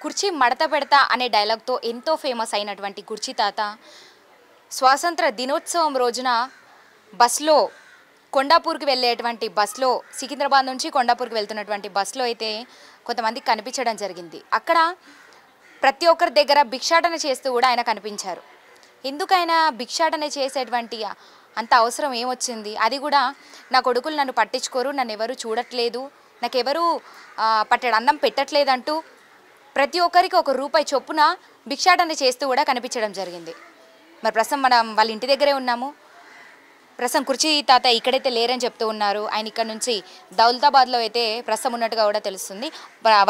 కుర్చీ మడత పెడతా అనే డైలాగ్తో ఎంతో ఫేమస్ అయినటువంటి కుర్చీ తాత స్వాతంత్ర దినోత్సవం రోజున బస్లో కొండాపూర్కి వెళ్ళేటువంటి బస్లో సికింద్రాబాద్ నుంచి కొండాపూర్కి వెళ్తున్నటువంటి బస్లో అయితే కొంతమందికి కనిపించడం జరిగింది. అక్కడ ప్రతి ఒక్కరి దగ్గర భిక్షాటన చేస్తూ కూడా ఆయన కనిపించారు. ఎందుకైనా భిక్షాటన చేసేటువంటి అంత అవసరం ఏమొచ్చింది? అది కూడా నా కొడుకులు నన్ను పట్టించుకోరు, నన్ను ఎవరు చూడట్లేదు, నాకెవరు పట్టెడు అన్నం పెట్టట్లేదంటూ ప్రతి ఒక్కరికి ₹1 చొప్పున భిక్షాటన చేస్తూ కూడా కనిపించడం జరిగింది. మరి ప్రస్తుతం మనం వాళ్ళ ఇంటి దగ్గరే ఉన్నాము. ప్రస్తుతం కుర్చీ తాత ఇక్కడైతే లేరని చెప్తూ ఉన్నారు. ఆయన ఇక్కడ నుంచి దౌలతాబాద్లో అయితే ప్రస్తుతం ఉన్నట్టుగా కూడా తెలుస్తుంది.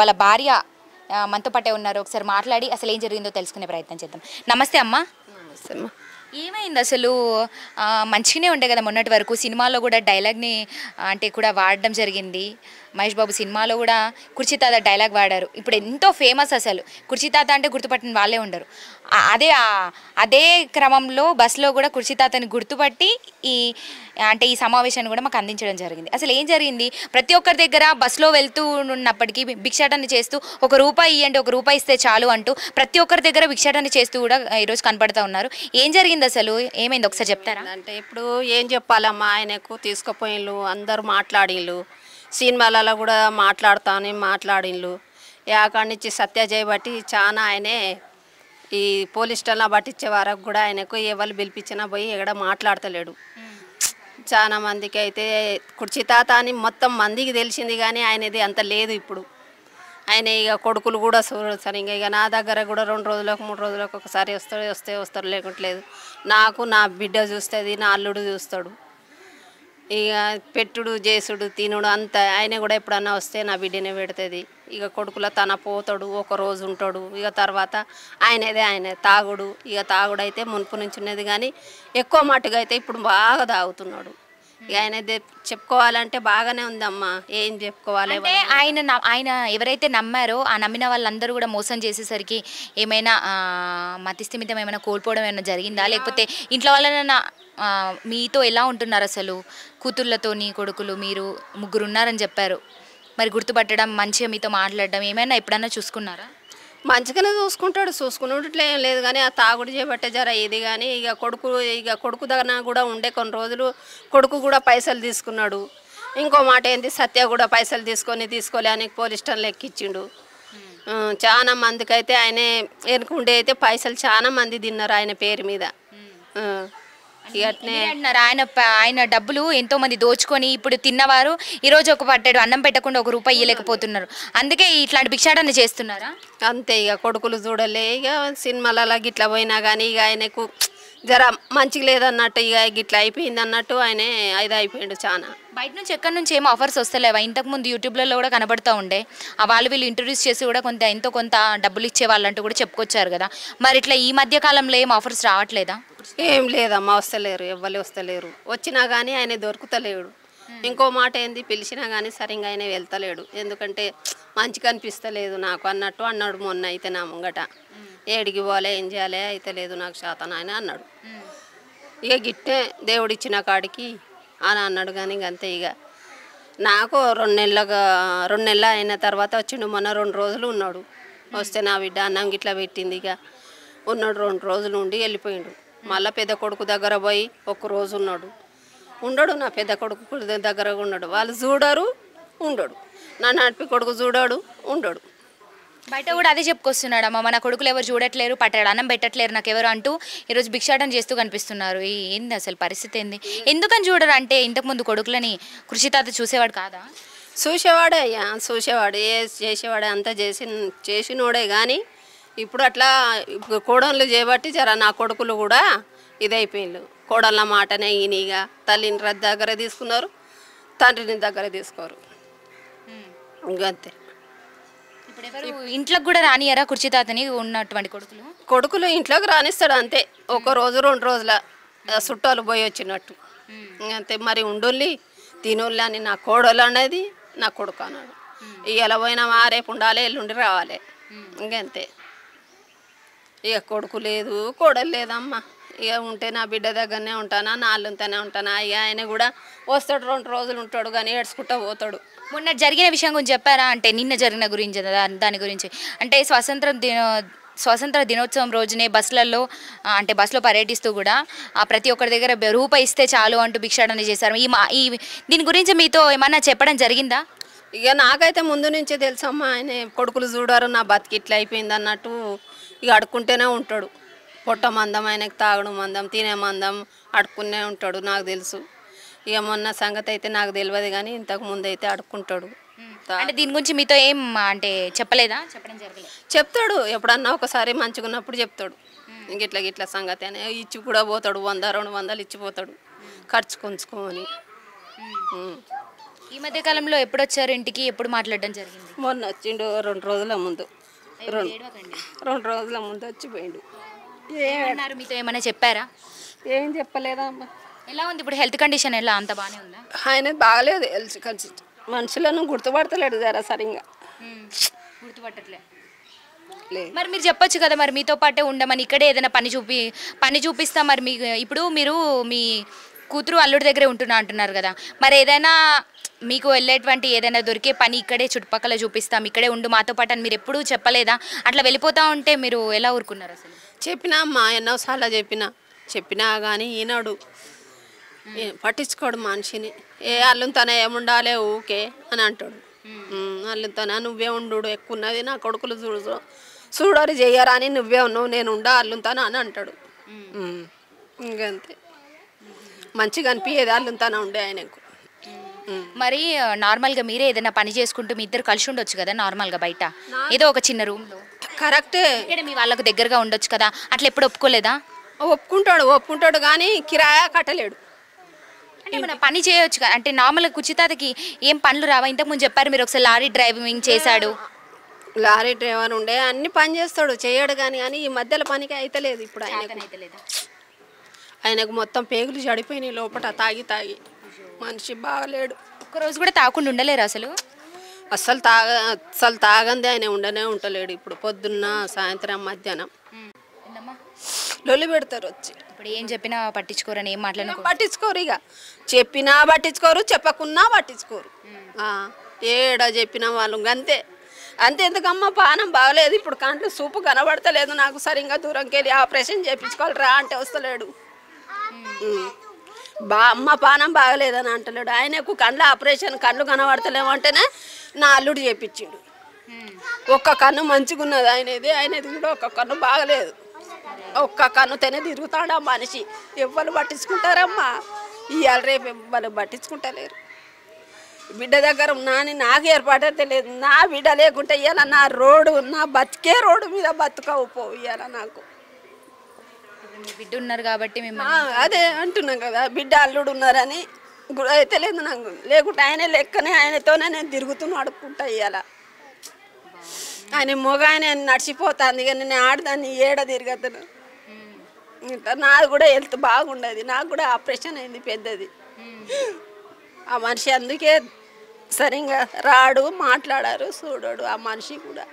వాళ్ళ భార్య మనతో పట్టే ఉన్నారు. ఒకసారి మాట్లాడి అసలు ఏం జరిగిందో తెలుసుకునే ప్రయత్నం చేద్దాం. నమస్తే అమ్మ. నమస్తే అమ్మ. ఏమైంది అసలు? మంచిగానే ఉండే కదా మొన్నటి వరకు. సినిమాలో కూడా డైలాగ్ని అంటే కూడా వాడడం జరిగింది. మహేష్ బాబు సినిమాలో కూడా కుర్చీ తాత డైలాగ్ వాడారు. ఇప్పుడు ఎంతో ఫేమస్. అసలు కుర్చీ తాత అంటే గుర్తుపట్టిన వాళ్ళే ఉండరు. అదే క్రమంలో బస్సులో కూడా కుర్చీ తాతని గుర్తుపట్టి ఈ సమావేశాన్ని కూడా మాకు అందించడం జరిగింది. అసలు ఏం జరిగింది? ప్రతి ఒక్కరి దగ్గర బస్సులో వెళ్తూ ఉన్నప్పటికీ భిక్షాటన చేస్తూ ₹1 ఇవ్వండి, ₹1 ఇస్తే చాలు అంటూ ప్రతి ఒక్కరి దగ్గర భిక్షాటన చేస్తూ కూడా ఈరోజు కనపడుతూ ఉన్నారు. ఏం జరిగింది అసలు? ఏమైంది ఒకసారి చెప్తారా? అంటే ఇప్పుడు ఏం చెప్పాలమ్మా, ఆయనకు తీసుకుపోయిళ్ళు, అందరూ మాట్లాడిళ్ళు, సినిమాలలో కూడా మాట్లాడింళ్ళు. అక్కడి నుంచి సత్యజయ్ బట్టి చాలా ఆయనే ఈ పోలీస్ స్టేషన్లో పట్టించే వరకు కూడా ఆయనకు ఎవరు పిలిపించినా పోయి ఎక్కడ మాట్లాడతలేడు. చాలా మందికి అయితే కుర్చీ తాత అని మొత్తం మందికి తెలిసింది, కానీ ఆయనది అంత లేదు ఇప్పుడు. ఆయన ఇక కొడుకులు కూడా సరిగ్గా ఇక నా దగ్గర కూడా 2 రోజులకు 3 రోజులకు ఒకసారి వస్తారు లేకుంటలేదు. నాకు నా బిడ్డ చూస్తుంది, నా అల్లుడు చూస్తాడు. ఇక పెట్టుడు చేసుడు తినుడు అంతా ఆయన కూడా ఎప్పుడన్నా వస్తే నా బిడ్డనే పెడుతుంది. ఇక కొడుకుల తన పోతాడు, ఒక రోజు ఉంటాడు, ఇక తర్వాత ఆయన తాగుడు. ఇక తాగుడు అయితే మునుపు నుంచి ఉన్నది, కానీ ఎక్కువ మట్టుగా అయితే ఇప్పుడు బాగా తాగుతున్నాడు. ఇక ఆయన చెప్పుకోవాలంటే బాగానే ఉందమ్మా, ఏం చెప్పుకోవాలి. అంటే ఆయన ఎవరైతే నమ్మారో ఆ నమ్మిన వాళ్ళందరూ కూడా మోసం చేసేసరికి ఏమైనా మతిస్థిమితం ఏమైనా కోల్పోవడం ఏమైనా జరిగిందా? లేకపోతే ఇంట్లో వాళ్ళైనా మీతో ఎలా ఉంటున్నారు అసలు? కూతుర్లతోని కొడుకులు మీరు 3 ఉన్నారని చెప్పారు. మరి గుర్తుపట్టడం, మంచిగా మీతో మాట్లాడడం ఏమైనా ఎప్పుడన్నా చూసుకున్నారా? మంచిగానే చూసుకున్నట్లే ఏం లేదు, కానీ ఆ తాగుడు చేయబట్టే జర ఇది. కానీ ఇక కొడుకు దగ్గర కూడా ఉండే కొన్ని రోజులు కొడుకు కూడా పైసలు తీసుకున్నాడు. ఇంకో మాట ఏంది, సత్య కూడా పైసలు తీసుకోలే అని పోలీస్ స్టేషన్లో ఎక్కించిండు. చాలా మందికి అయితే ఆయన ఎనుకుండే అయితే పైసలు చాలా మంది తిన్నారు ఆయన పేరు మీద. ఆయన డబ్బులు ఎంతో మంది దోచుకొని ఇప్పుడు తిన్నవారు ఈరోజు ఒక పట్టాడు అన్నం పెట్టకుండా ₹1 ఇవ్వలేకపోతున్నారు. అందుకే ఇట్లాంటి భిక్షాటన చేస్తున్నారా? అంతే. ఇక కొడుకులు చూడలే, ఇక సినిమాలలో గిట్లా పోయినా కానీ ఇక ఆయనకు జర మంచిగా లేదన్నట్టు, ఇక గిట్లా అయిపోయింది అన్నట్టు ఆయన అయిపోయిండు. చాలా బయట నుంచి ఎక్కడి నుంచి ఏమో ఆఫర్స్ వస్తలేవా? ఇంతకుముందు యూట్యూబ్లలో కూడా కనబడుతూ ఉండే వీళ్ళు ఇంట్రొడ్యూస్ చేసి కూడా ఎంతో కొంత డబ్బులు ఇచ్చే వాళ్ళంటూ కూడా చెప్పుకొచ్చారు కదా. మరి ఇట్లా ఈ మధ్య కాలంలో ఏం ఆఫర్స్ రావట్లేదా? ఏం లేదమ్మా, వస్తలేరు. వచ్చినా కానీ ఆయన దొరుకుతలేడు. ఇంకో మాట ఏంది, పిలిచినా కానీ సరిగ్గా ఆయన వెళ్తలేడు. ఎందుకంటే మంచిగా అనిపిస్తలేదు నాకు అన్నట్టు అన్నాడు మొన్న అయితే నా ముంగట. ఏడికి పోలే, ఏం చేయాలి అయితే లేదు నాకు శాతం ఆయన అన్నాడు. ఇక గిట్టే దేవుడిచ్చిన కాడికి అని అన్నాడు. కానీ అంతే. ఇక నాకు 2 నెలలు అయిన తర్వాత వచ్చిండు. మొన్న 2 రోజులు ఉన్నాడు. వస్తే నా బిడ్డ అన్నం గిట్లా పెట్టింది. ఇక ఉన్నాడు 2 రోజులు ఉండి వెళ్ళిపోయిండు. మళ్ళీ పెద్ద కొడుకు దగ్గర పోయి 1 రోజు ఉండడు. నా పెద్ద కొడుకు దగ్గర ఉన్నాడు. వాళ్ళు చూడరు, ఉండడు. నా నడిపి కొడుకు చూడడు, ఉండడు. బయట కూడా అదే చెప్పుకొస్తున్నాడు, అమ్మ మన కొడుకులు ఎవరు చూడట్లేరు, పట్టాడు అన్నం పెట్టట్లేరు నాకు ఎవరు అంటూ ఈరోజు భిక్షాటన చేస్తూ కనిపిస్తున్నారు. ఏంది అసలు పరిస్థితి ఏంది? ఎందుకని చూడరు? అంటే ఇంతకుముందు కొడుకులని కృషి తాత చూసేవాడు కాదా? చూసేవాడే అయ్యా, చేసేవాడే అంతా చేసినోడే. కానీ ఇప్పుడు అట్లా కోడళ్ళు చేయబట్టి జర నా కొడుకులు కూడా ఇదైపోయిండు. కోడళ్ళ మాటనే ఈయనగా తల్లిని దగ్గర తీసుకున్నారు, తండ్రిని దగ్గర తీసుకోరు. ఇంకంతే. ఇప్పుడు ఎవరు ఇంట్లోకి కూడా రానియరా కుర్చీ తాతని? ఉన్నటువంటి కొడుకులు ఇంట్లోకి రానిస్తాడు అంతే. 1 రోజు 2 రోజుల చుట్టాలు పోయి వచ్చినట్టు అంతే. మరి ఉండుల్లి తినోళ్ళు అని నా కోడలు అనేది నా కొడుకు అన్నాడు. ఇవాళ పోయినా రేపు ఉండాలి, ఎల్లుండి రావాలి. ఇంకంతే. ఇక కొడుకు లేదు, కోడలు లేదమ్మా. ఇక ఉంటే నా బిడ్డ దగ్గరనే ఉంటానా, నా అల్లుంతోనే ఉంటానా. ఇక ఆయన కూడా వస్తాడు, 2 రోజులు ఉంటాడు కానీ ఏడ్చుకుంటూ పోతాడు. మొన్న జరిగిన విషయం గురించి చెప్పారా? అంటే నిన్న జరిగిన గురించి దాని గురించి అంటే స్వాతంత్ర దినోత్సవం రోజునే బస్సులలో అంటే బస్సులో పర్యటిస్తూ కూడా ప్రతి ఒక్కరి దగ్గర రూపాయి ఇస్తే చాలు అంటూ భిక్షాటన చేశారు. ఈ దీని గురించి మీతో ఏమన్నా చెప్పడం జరిగిందా? ఇక నాకైతే ముందు నుంచే తెలుసమ్మా, ఆయన కొడుకులు చూడారు నా బతికి ఇట్లా అయిపోయింది అన్నట్టు ఇక అడుక్కుంటూనే ఉంటాడు. పొట్ట మందం, ఆయనకు తాగడం మందం, తినే మందం, అడుక్కునే ఉంటాడు, నాకు తెలుసు. ఇక మొన్న సంగతి అయితే నాకు తెలియదు కానీ ఇంతకు ముందు అయితే అడుక్కుంటాడు. అంటే దీని గురించి మీతో ఏం అంటే చెప్పలేదా? చెప్పడం జరగలేదు. చెప్తాడు, ఎప్పుడన్నా ఒకసారి మంచిగా ఉన్నప్పుడు చెప్తాడు. గిట్ల గిట్ల సంగతి అని ఇచ్చి కూడా పోతాడు, 100-200 ఇచ్చిపోతాడు ఖర్చు కొంచుకోమని. ఈ మధ్య కాలంలో ఎప్పుడు వచ్చారు ఇంటికి? ఎప్పుడు మాట్లాడడం జరిగింది? మొన్న వచ్చిండు 2 రోజుల ముందు, 2 రోజుల ముందు వచ్చిపోయిండు. ఏమన్నారు? మీతో ఏమైనా చెప్పారా? ఏం చెప్పలేదమ్మా. ఎలా ఉంది ఇప్పుడు హెల్త్ కండిషన్? ఎలా అంత బాగానే ఉందా? ఆయన బాగలేదు, మనుషులను గుర్తుపడతలేడు జరా సరిగ్గా. గుర్తుపట్టట్లే. మరి మీరు చెప్పొచ్చు కదా, మరి మీతో పాటే ఉండమని, ఇక్కడే ఏదైనా పని చూపిస్తా. మరి ఇప్పుడు మీరు మీ కూతురు అల్లుడి దగ్గరే ఉంటున్నా అంటున్నారు కదా, మరి ఏదైనా మీకు వెళ్ళేటువంటి ఏదైనా దొరికే పని ఇక్కడే చుట్టుపక్కల చూపిస్తాం, ఇక్కడే ఉండు మాతో పాటు అని మీరు ఎప్పుడూ చెప్పలేదా? అట్లా వెళ్ళిపోతా ఉంటే మీరు ఎలా ఊరుకున్నారు అసలు? చెప్పినా అమ్మా, ఎన్నోసార్లు చెప్పినా కానీ ఈనాడు పట్టించుకోడు మనిషిని. అల్లుతోనే ఏముండాలే ఊకే అని అంటాడు. అల్లుతోనే నువ్వే ఉండు, ఎక్కువ ఉన్నది, నా కొడుకులు చూడరు చెయ్యరా అని నువ్వే ఉన్నావు, నేను ఉండా అల్లుతాను అని అంటాడు. ఇంకంతే, మంచిగా అనిపించేది అల్లుతానే ఉండే ఆయనకు. మరి నార్మల్గా మీరే ఏదైనా పని చేసుకుంటూ మీ ఇద్దరు కలిసి ఉండొచ్చు కదా నార్మల్గా బయట ఏదో ఒక చిన్న రూమ్లో. కరెక్టే, ఇక్కడ మీ వాళ్ళకు దగ్గరగా ఉండొచ్చు కదా, అట్లా ఎప్పుడు ఒప్పుకోలేదా? ఒప్పుకుంటాడు కానీ కిరాయా కట్టలేడు. అంటే మన పని చేయొచ్చు కదా, అంటే నార్మల్గా కుచితాతకి ఏం పనులు రావా? ఇంతకుముందు చెప్పారు మీరు ఒకసారి లారీ డ్రైవింగ్ చేశాడు. లారీ డ్రైవర్ ఉండే అన్ని పని చేస్తాడు, చేయడు కానీ ఈ మధ్యలో పనికి అయితలేదు. ఇప్పుడు ఆయనకు మొత్తం పేగులు చెడిపోయినాయి లోపల, తాగి మనిషి బాగలేడు. ఒక్కరోజు కూడా తాగకుండా ఉండలేరు అసలు? అస్సలు తాగంది ఆయన ఉండలేడు. ఇప్పుడు పొద్దున్న సాయంత్రం మధ్యాహ్నం లొల్లి పెడతారు వచ్చి. ఇప్పుడు ఏం చెప్పినా పట్టించుకోరని ఏం మాట్లాడినా పట్టించుకోరు. ఇక చెప్పినా పట్టించుకోరు, చెప్పకున్నా పట్టించుకోరు. ఏడా చెప్పినా వాళ్ళు అంతే. ఎందుకమ్మా, పానం బాగలేదు, ఇప్పుడు కంట్లో సూపు కనబడతలేదు నాకు, సరిగ్గా దూరంకి వెళ్ళి ఆపరేషన్ చేయించుకోవాలి రా అంటే వస్తలేడు. అమ్మ పానం బాగలేదని అంటలేడు. ఆయనకు కండ్ల ఆపరేషన్, కళ్ళు కనబడతలేమంటేనే నా అల్లుడు చేయించిండు. ఒక్క కన్ను మంచిగా ఉన్నది ఆయనది కూడా ఒక్క కన్ను బాగలేదు. ఒక్క కన్నుతోనే తిరుగుతాడు ఆ మనిషి. ఎవ్వరు పట్టించుకుంటారమ్మా? ఇవాళ రేపు ఎవ్వరు పట్టించుకుంటలేరు. బిడ్డ దగ్గర ఉన్నాని నాకు ఏర్పాటైతే లేదు. నా బిడ్డ లేకుంటే ఇవాళ నా బతికే రోడ్డు మీద బతుకవు పో ఇవాళ నాకు. బిడ్డ ఉన్నారు కాబట్టి అదే అంటున్నాం కదా, బిడ్డ అల్లుడు ఉన్నారని అయితే లేదు నాకు. లేకుంటే ఆయన లెక్కనే ఆయనతోనే నేను తిరుగుతున్నా అడుక్కుంటా. ఇవాళ ఆయన మొగ ఆయన నడిచిపోతాను, ఇక నేను ఆడదాన్ని ఏడ తిరగతాను. నాది కూడా హెల్త్ బాగుండదు, నాకు కూడా ఆపరేషన్ అయింది పెద్దది. ఆ మనిషి అందుకే సరిగ్గా రాడు, మాట్లాడారు, చూడడు ఆ మనిషి కూడా.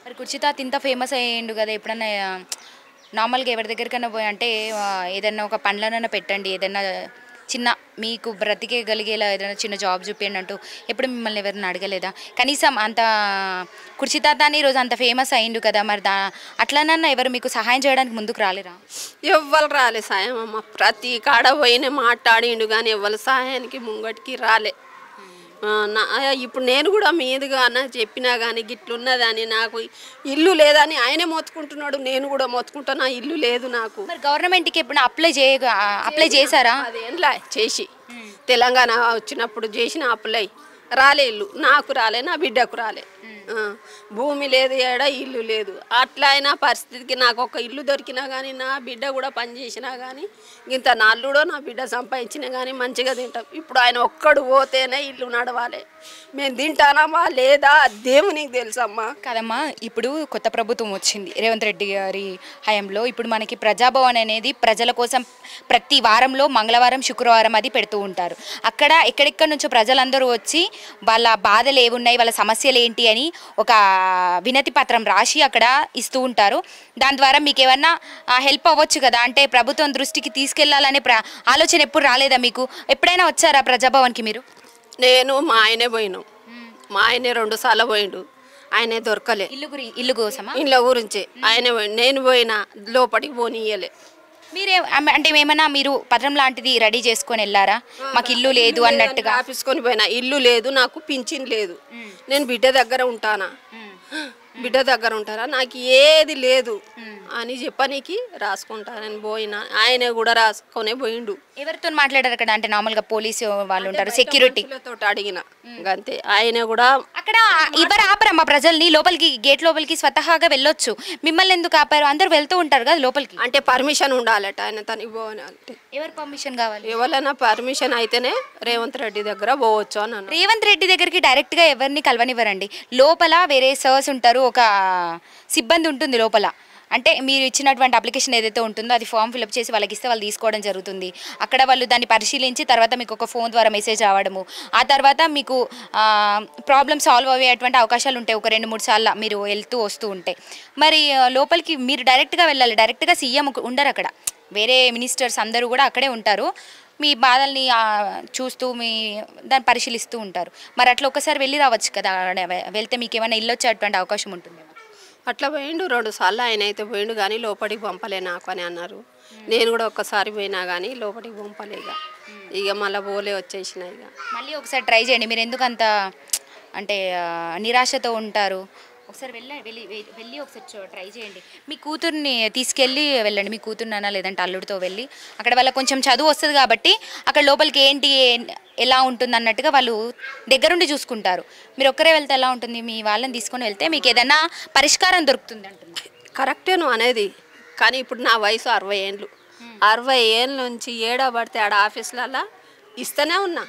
మరి కుర్చీతాత ఇంత ఫేమస్ అయ్యిండు కదా, ఎప్పుడన్నా నార్మల్గా ఎవరి దగ్గరికైనా పోయి అంటే ఏదైనా ఒక పండ్లనైనా పెట్టండి, ఏదైనా చిన్న మీకు బ్రతికేగలిగేలా ఏదైనా చిన్న జాబ్ చూపించండి అంటూ ఎప్పుడు మిమ్మల్ని ఎవరైనా అడగలేదా? కనీసం అంత కుర్చీతాత అని ఈరోజు అంత ఫేమస్ అయ్యిండు కదా, మరి అట్లనన్నా ఎవరు మీకు సహాయం చేయడానికి ముందుకు రాలేరా? ఎవ్వరు రాలే సాయం అమ్మ. ప్రతి కాడ పోయిన మాట్లాడిండు కానీ ఎవ్వరు సహాయానికి ముంగటికి రాలే. ఇప్పుడు నేను కూడా మీదుగా చెప్పినా కానీ గిట్లున్నదని, నాకు ఇల్లు లేదని ఆయనే మొత్తుకుంటున్నాడు, నేను కూడా మొత్తుకుంటున్నా, ఇల్లు లేదు నాకు. మరి గవర్నమెంట్కి ఎప్పుడు అప్లై చేశారా? అదేంలా చేసి తెలంగాణ వచ్చినప్పుడు చేసిన అప్లై రాలే. ఇల్లు నాకు రాలే, నా బిడ్డకు రాలే. భూమి లేదు, ఏడ ఇల్లు లేదు. అట్లా అయినా పరిస్థితికి నాకు ఒక ఇల్లు దొరికినా కానీ, నా బిడ్డ కూడా పని చేసినా కానీ, ఇంత నా అల్లుడో నా బిడ్డ సంపాదించినా కానీ మంచిగా తింటాం. ఇప్పుడు ఆయన ఒక్కడు పోతేనే ఇల్లు నడవాలి. మేము తింటానమ్మా లేదా దేవునికి తెలుసమ్మా. కదమ్మా, ఇప్పుడు కొత్త ప్రభుత్వం వచ్చింది రేవంత్ రెడ్డి గారి హయాంలో. ఇప్పుడు మనకి ప్రజాభవన్ అనేది ప్రజల కోసం ప్రతి వారంలో మంగళవారం, శుక్రవారం అది పెడుతూ ఉంటారు. అక్కడ ఎక్కడెక్కడి నుంచో ప్రజలందరూ వచ్చి వాళ్ళ బాధలు ఏమున్నాయి, వాళ్ళ సమస్యలు ఏంటి అని ఒక వినతి పత్రం రాసి అక్కడ ఇస్తూ ఉంటారు. దాని ద్వారా మీకు ఏమన్నా హెల్ప్ అవ్వచ్చు కదా, అంటే ప్రభుత్వం దృష్టికి తీసుకెళ్లాలనే ఆలోచన ఎప్పుడు రాలేదా మీకు? ఎప్పుడైనా వచ్చారా ప్రజాభవన్కి మీరు? నేను మా ఆయనే పోయినాం. మా ఆయనే 2 సార్లు పోయిండు. ఆయనే దొరకలే. ఇల్లు కోసమా? ఇళ్ళ గురించి ఆయనే పోయిండు. నేను పోయినా లోపలికి పోనీయలే. మీరే అంటే ఏమన్నా మీరు పత్రం లాంటిది రెడీ చేసుకొని వెళ్ళారా? మాకు ఇల్లు లేదు అన్నట్టుగా ఆఫీస్కొని పోయినా. ఇల్లు లేదు, నాకు పింఛన్ లేదు, నేను బిడ్డ దగ్గర ఉంటానా, నాకు ఏది లేదు అని చెప్పనీకి రాసుకుంటా నేను పోయినా. ఆయన కూడా రాసుకొనే పోయిండు. ఎవరితో మాట్లాడారు అక్కడ? అంటే నార్మల్గా పోలీసు వాళ్ళు ఉంటారు, సెక్యూరిటీ తోటి అడిగిన అంతే. ఆయన కూడా అక్కడ ఎవరు ఆపరమ్మా ప్రజల్ని? లోపలికి గేట్ లోపలికి స్వతహాగా వెళ్ళొచ్చు, మిమ్మల్ని ఎందుకు ఆపారు? అందరూ వెళ్తూ ఉంటారు కదా లోపలికి. అంటే పర్మిషన్ ఉండాలట ఆయన తనకి పోని. అంటే ఎవరు పర్మిషన్ కావాలి? ఎవరైనా పర్మిషన్ అయితేనే రేవంత్ రెడ్డి దగ్గర పోవచ్చు అని అన్నారు. రేవంత్ రెడ్డి దగ్గరికి డైరెక్ట్గా ఎవరిని కలవనివ్వరండి. లోపల వేరే సర్స్ ఉంటారు, ఒక సిబ్బంది ఉంటుంది లోపల. అంటే మీరు ఇచ్చినటువంటి అప్లికేషన్ ఏదైతే ఉంటుందో అది ఫామ్ ఫిల్అప్ చేసి వాళ్ళకి ఇస్తే వాళ్ళు తీసుకోవడం జరుగుతుంది. అక్కడ వాళ్ళు దాన్ని పరిశీలించి తర్వాత మీకు ఒక ఫోన్ ద్వారా మెసేజ్ రావడము, ఆ తర్వాత మీకు ప్రాబ్లమ్ సాల్వ్ అయ్యేటువంటి అవకాశాలు ఉంటాయి ఒక 2-3 సార్లు మీరు వెళ్తూ వస్తూ ఉంటే. మరి లోపలికి మీరు డైరెక్ట్గా వెళ్ళాలి. డైరెక్ట్గా సీఎం ఉండరు అక్కడ, వేరే మినిస్టర్స్ అందరూ కూడా అక్కడే ఉంటారు. మీ బాధల్ని చూస్తూ దాన్ని పరిశీలిస్తూ ఉంటారు. మరి అట్లా ఒకసారి వెళ్ళి రావచ్చు కదా, వెళ్తే మీకు ఏమైనా ఇల్లు వచ్చేటువంటి అవకాశం ఉంటుంది. అట్లా పోయిండు 2 సార్లు ఆయన అయితే పోయిండు, కానీ లోపలికి పంపలే నాకు అని అన్నారు. నేను కూడా ఒక్కసారి పోయినా కానీ లోపలికి పంపలే. ఇక మళ్ళీ పోలే వచ్చేసిన. ఇక మళ్ళీ ఒకసారి ట్రై చేయండి. మీరు ఎందుకు అంత అంటే నిరాశతో ఉంటారు? ఒకసారి వెళ్ళి ఒకసారి ట్రై చేయండి. మీ కూతుర్ని తీసుకెళ్ళి వెళ్ళండి. మీ కూతుర్నైనా లేదంటే అల్లుడితో వెళ్ళి అక్కడ వాళ్ళకి కొంచెం చదువు వస్తుంది కాబట్టి అక్కడ లోపలికి ఏంటి ఎలా ఉంటుంది అన్నట్టుగా వాళ్ళు దగ్గరుండి చూసుకుంటారు. మీరు ఒక్కరే వెళ్తే ఎలా ఉంటుంది? మీ వాళ్ళని తీసుకొని వెళ్తే మీకు ఏదైనా పరిష్కారం దొరుకుతుంది అంటుంది. కరెక్టే నువ్వు అనేది, కానీ ఇప్పుడు నా వయసు 60 ఏళ్ళు. 60 ఏళ్ళ నుంచి ఏడబడితే ఆడ ఆఫీసులలో ఇస్తూనే ఉన్నా,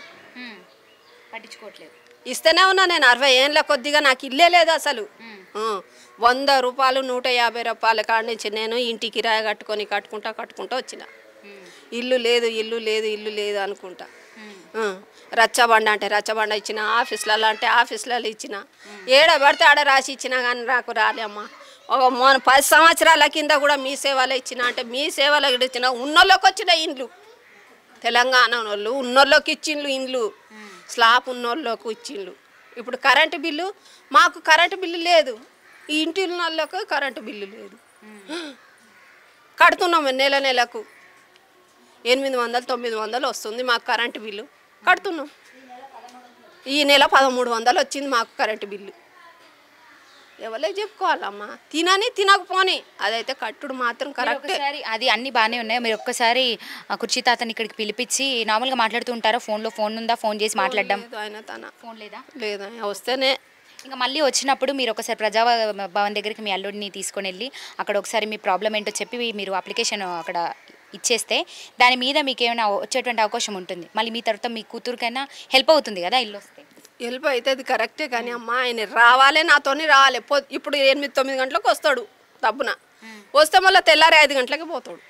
పట్టించుకోవట్లేదు. ఇస్తూనే ఉన్నా నేను 60 ఏళ్ళ కొద్దిగా నాకు ఇల్లే లేదు అసలు. 100 రూపాయలు 150 రూపాయల కాడ నుంచి నేను ఇంటి కిరాయి కట్టుకుంటా వచ్చిన. ఇల్లు లేదు అనుకుంటా. రచ్చబండ అంటే రచ్చబండ ఇచ్చిన, ఆఫీసులలో అంటే ఆఫీసులలో ఇచ్చిన, ఏడబడితే ఆడ రాసి ఇచ్చినా కానీ నాకు రాలే అమ్మ. ఒక 10 సంవత్సరాల కింద కూడా మీ సేవలో ఇచ్చిన, అంటే మీ సేవలో ఇచ్చిన ఉన్నోళ్ళకి వచ్చిన ఇండ్లు, తెలంగాణ వాళ్ళు ఉన్నోళ్ళకి ఇచ్చిండ్లు ఇండ్లు, స్లాబ్ ఉన్నోళ్ళకి ఇచ్చిండ్లు. ఇప్పుడు కరెంటు బిల్లు మాకు కరెంటు బిల్లు లేదు, ఈ ఇంటి వాళ్ళకు కరెంటు బిల్లు లేదు. కడుతున్నాము నెలకు 800-900 వస్తుంది మాకు కరెంటు బిల్లు, కడుతున్నాం. ఈ నెల 1300 వచ్చింది మాకు కరెంటు బిల్లు. ఎవరే చెప్పుకోవాలమ్మా, తినకపోని అదైతే కట్టుడు మాత్రం కరెక్ట్. అది అన్ని బాగానే ఉన్నాయి. మీరు ఒక్కసారి కుర్చీ తాతని ఇక్కడికి పిలిపించి నార్మల్గా మాట్లాడుతూ ఉంటారా? ఫోన్ ఉందా? ఫోన్ చేసి మాట్లాడడం? ఆయన తన ఫోన్ లేదా? లేదా వస్తేనే. ఇంకా మళ్ళీ వచ్చినప్పుడు మీరు ఒకసారి ప్రజాభవన్ దగ్గరికి మీ అల్లుడిని తీసుకొని వెళ్ళి అక్కడ ఒకసారి మీ ప్రాబ్లం ఏంటో చెప్పి మీరు అప్లికేషన్ అక్కడ ఇచ్చేస్తే దాని మీద మీకు ఏమైనా వచ్చేటువంటి అవకాశం ఉంటుంది. మళ్ళీ మీ తర్వాత మీ కూతురికైనా హెల్ప్ అవుతుంది కదా ఇల్లు వస్తే. హెల్ప్ అవుతుంది కరెక్టే, కానీ అమ్మ ఆయన రావాలి, నాతోని రావాలి. ఇప్పుడు 8-9 గంటలకు వస్తాడు డబ్బున, వస్తే మళ్ళీ తెల్లారి 5 గంటలకి పోతాడు.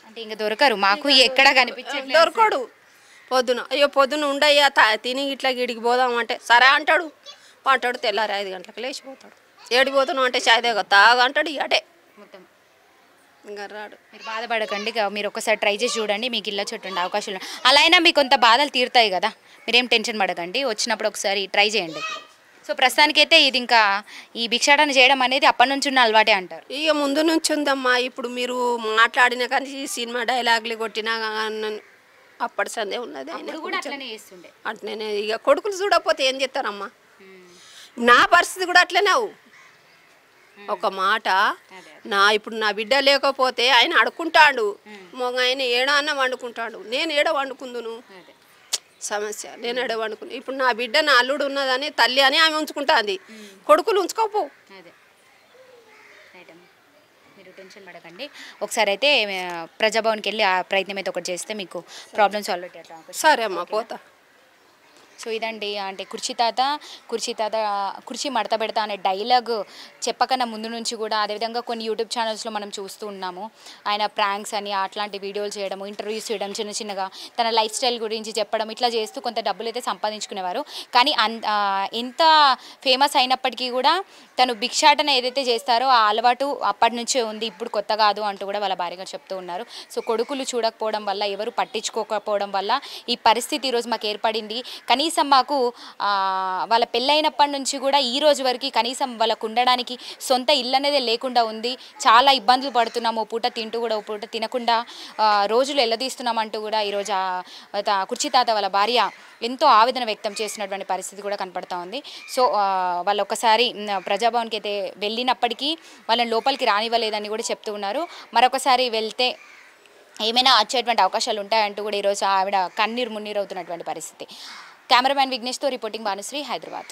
అంటే ఇంకా దొరకరు మాకు, ఎక్కడ కనిపించట్లేదు, దొరకడు. పొద్దున ఉండయ్యా తిని ఇట్లా గిడికి పోదాం అంటే సరే అంటాడు. తెల్లారి 5 గంటలకు లేచిపోతాడు. ఏడిపోతున్నాం అంటే చాయ్ తాగంటాడు. అటే మొత్తం ఇంకా రాడు. మీరు బాధపడకండి, మీరు ఒకసారి ట్రై చేసి చూడండి, మీకు ఇల్లు వచ్చేటువంటి అవకాశాలు. అలా అయినా మీకు కొంత బాధలు తీరుతాయి కదా, మీరేం టెన్షన్ పడకండి. వచ్చినప్పుడు ఒకసారి ట్రై చేయండి. సో ప్రస్తుతానికైతే ఇది ఇంకా ఈ భిక్షాటన చేయడం అనేది అప్పటి నుంచి ఉన్న అలవాటే అంటారు. ఇక ముందు నుంచి ఉందమ్మా. ఇప్పుడు మీరు మాట్లాడిన కానీ సినిమా డైలాగులు కొట్టినా అప్పటి సందే ఉన్నది. అట్లనే ఇక కొడుకులు చూడకపోతే ఏం చేస్తారమ్మా? నా పరిస్థితి కూడా అట్లనే. ఒక మాట ఇప్పుడు నా బిడ్డ లేకపోతే ఆయన అడుకుంటాడు, మొగ ఆయన ఏడాన్న వండుకుంటాడు, నేను ఏడ వండుకుందును సమస్య. నేను ఏడ వండుకుని ఇప్పుడు నా బిడ్డ నా అల్లుడు ఉన్నదని తల్లి అని ఆమె ఉంచుకుంటుంది, కొడుకులు ఉంచుకోపో. మీరు టెన్షన్ పడకండి. ఒకసారి అయితే ప్రజాభవన్కి వెళ్ళి ఆ ప్రయత్నం అయితే ఒకటి చేస్తే మీకు ప్రాబ్లమ్ సాల్వ్ అవుతాయి. సరే అమ్మా, పోతా. సో ఇదండి అంటే కుర్చీ తాత కుర్చీ మడత పెడతా అనే డైలాగ్ చెప్పకన్నా ముందు నుంచి కూడా అదేవిధంగా కొన్ని యూట్యూబ్ ఛానల్స్లో మనం చూస్తూ ఉన్నాము. ఆయన ప్రాంక్స్ అని అట్లాంటి వీడియోలు చేయడము, ఇంటర్వ్యూస్ చేయడం, చిన్న చిన్నగా తన లైఫ్ స్టైల్ గురించి చెప్పడం, ఇట్లా చేస్తూ కొంత డబ్బులు అయితే సంపాదించుకునేవారు. కానీ ఎంత ఫేమస్ అయినప్పటికీ కూడా తను భిక్షాటన ఏదైతే చేస్తారో ఆ అలవాటు అప్పటి నుంచే ఉంది, ఇప్పుడు కొత్త కాదు అంటూ కూడా వాళ్ళ భార్య గారు చెప్తూ ఉన్నారు. సో కొడుకులు చూడకపోవడం వల్ల, ఎవరు పట్టించుకోకపోవడం వల్ల ఈ పరిస్థితి ఈరోజు మాకు ఏర్పడింది. కనీసం మాకు వాళ్ళ పెళ్ళైనప్పటి నుంచి కూడా ఈ రోజు వరకు కనీసం వాళ్ళకు ఉండడానికి సొంత ఇల్లు అనేది లేకుండా ఉంది. చాలా ఇబ్బందులు పడుతున్నాము, ఓ పూట తింటూ కూడా ఓ పూట తినకుండా రోజులు ఎల్లదీస్తున్నామంటూ కూడా ఈరోజు కుర్చీ తాత వాళ్ళ భార్య ఎంతో ఆవేదన వ్యక్తం చేసినటువంటి పరిస్థితి కూడా కనపడతా ఉంది. సో వాళ్ళు ఒక్కసారి ప్రజాభవన్కి అయితే వెళ్ళినప్పటికీ వాళ్ళని లోపలికి రానివ్వలేదని కూడా చెప్తూ ఉన్నారు. మరొకసారి వెళ్తే ఏమైనా వచ్చేటువంటి అవకాశాలు ఉంటాయంటూ కూడా ఈరోజు ఆవిడ కన్నీరు మున్నీరు అవుతున్నటువంటి పరిస్థితి. కెమెరామ్యాన్ విఘ్నేష్తో రిపోర్టింగ్ భానుశ్రీ, హైదరాబాద్.